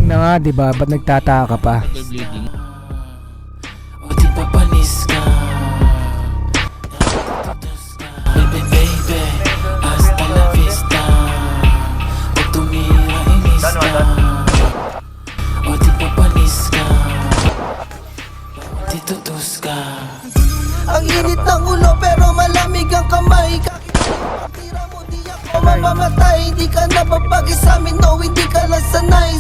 na nga, diba? Ba't nagtataka ka pa? Bleeding. O di ba panis ka? Baby, baby, hasta la vista. Pag tumira, inis ka. O di ba panis ka? Di tutus ka. Ang init ng ulo pero malamig ang kamay. Tira mo di ako mamamatay. Hindi ka nababagi sa amin, no, hindi ka lang sanay.